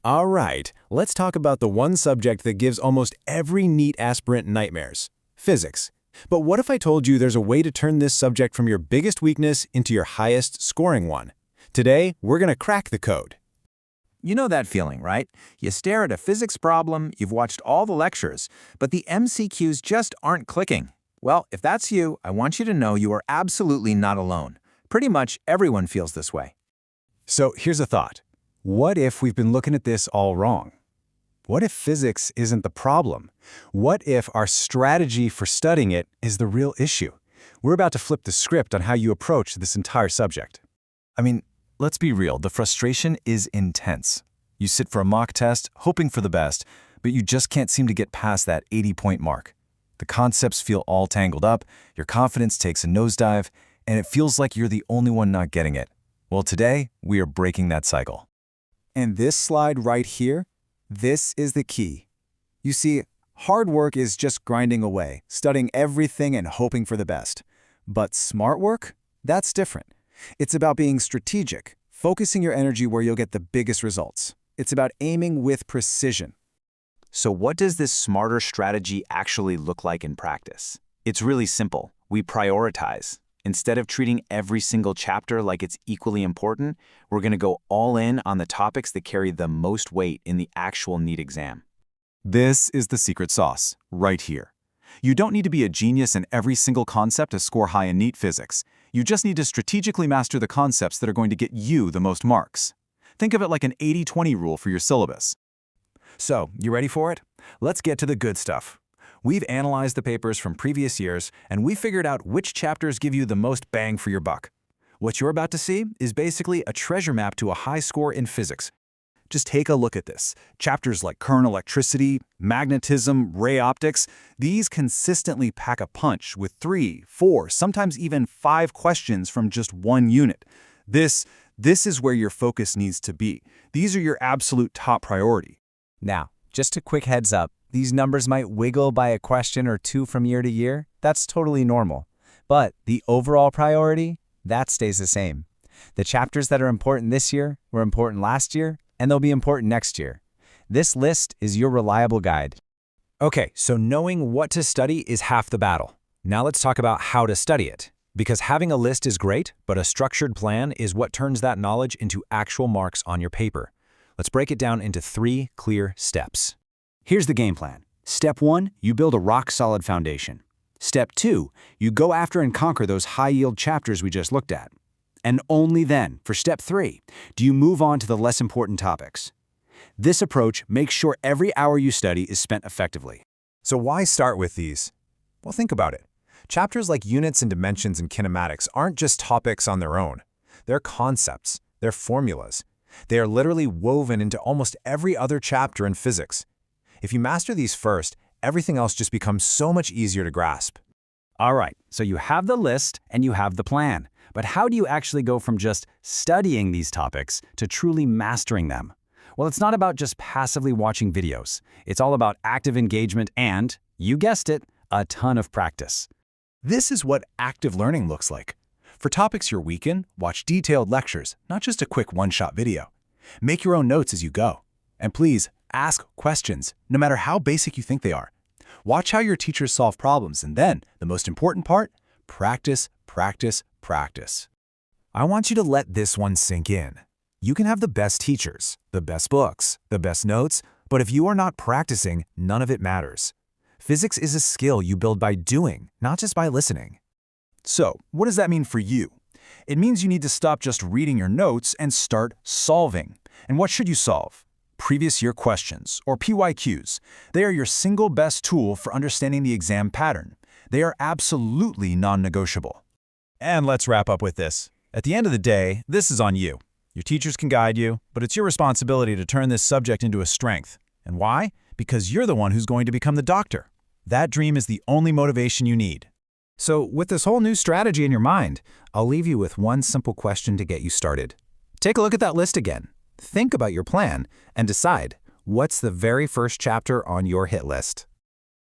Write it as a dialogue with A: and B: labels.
A: All right, let's talk about the one subject that gives almost every NEET aspirant nightmares: physics. But what if I told you there's a way to turn this subject from your biggest weakness into your highest scoring one? Today, we're going to crack the code.
B: You know that feeling, right? You stare at a physics problem, you've watched all the lectures, but the MCQs just aren't clicking. Well, if that's you, I want you to know you are absolutely not alone. Pretty much everyone feels this way.
C: So here's a thought. What if we've been looking at this all wrong? What if physics isn't the problem? What if our strategy for studying it is the real issue? We're about to flip the script on how you approach this entire subject.
D: I mean, let's be real, the frustration is intense. You sit for a mock test, hoping for the best, but you just can't seem to get past that 80-point mark. The concepts feel all tangled up, your confidence takes a nosedive, and it feels like you're the only one not getting it. Well, today, we are breaking that cycle.
C: And this slide right here, this is the key. You see, hard work is just grinding away, studying everything and hoping for the best. But smart work? That's different. It's about being strategic, focusing your energy where you'll get the biggest results. It's about aiming with precision.
B: So what does this smarter strategy actually look like in practice? It's really simple. We prioritize. Instead of treating every single chapter like it's equally important, we're going to go all in on the topics that carry the most weight in the actual NEET exam.
D: This is the secret sauce, right here. You don't need to be a genius in every single concept to score high in NEET physics. You just need to strategically master the concepts that are going to get you the most marks. Think of it like an 80-20 rule for your syllabus.
C: So, you ready for it? Let's get to the good stuff. We've analyzed the papers from previous years, and we figured out which chapters give you the most bang for your buck. What you're about to see is basically a treasure map to a high score in physics. Just take a look at this. Chapters like current electricity, magnetism, ray optics, these consistently pack a punch with 3, 4, sometimes even 5 questions from just one unit. This is where your focus needs to be. These are your absolute top priority.
E: Now, just a quick heads up, these numbers might wiggle by a question or two from year to year. That's totally normal. But the overall priority, that stays the same. The chapters that are important this year were important last year, and they'll be important next year. This list is your reliable guide.
A: Okay, so knowing what to study is half the battle. Now let's talk about how to study it. Because having a list is great, but a structured plan is what turns that knowledge into actual marks on your paper. Let's break it down into 3 clear steps.
C: Here's the game plan. Step 1, you build a rock-solid foundation. Step 2, you go after and conquer those high-yield chapters we just looked at. And only then, for step 3, do you move on to the less important topics. This approach makes sure every hour you study is spent effectively.
A: So why start with these? Well, think about it. Chapters like units and dimensions and kinematics aren't just topics on their own. They're concepts. They're formulas. They are literally woven into almost every other chapter in physics. If you master these first, everything else just becomes so much easier to grasp.
C: All right, so you have the list and you have the plan. But how do you actually go from just studying these topics to truly mastering them? Well, it's not about just passively watching videos. It's all about active engagement and, you guessed it, a ton of practice.
A: This is what active learning looks like. For topics you're weak in, watch detailed lectures, not just a quick one-shot video. Make your own notes as you go. And please, ask questions, no matter how basic you think they are. Watch how your teachers solve problems, and then, the most important part, practice, practice, practice. I want you to let this one sink in. You can have the best teachers, the best books, the best notes, but if you are not practicing, none of it matters. Physics is a skill you build by doing, not just by listening. So, what does that mean for you? It means you need to stop just reading your notes and start solving. And what should you solve? Previous year questions, or PYQs. They are your single best tool for understanding the exam pattern. They are absolutely non-negotiable. And let's wrap up with this. At the end of the day, this is on you. Your teachers can guide you, but it's your responsibility to turn this subject into a strength. And why? Because you're the one who's going to become the doctor. That dream is the only motivation you need. So, with this whole new strategy in your mind, I'll leave you with one simple question to get you started. Take a look at that list again. Think about your plan and decide, what's the very first chapter on your hit list?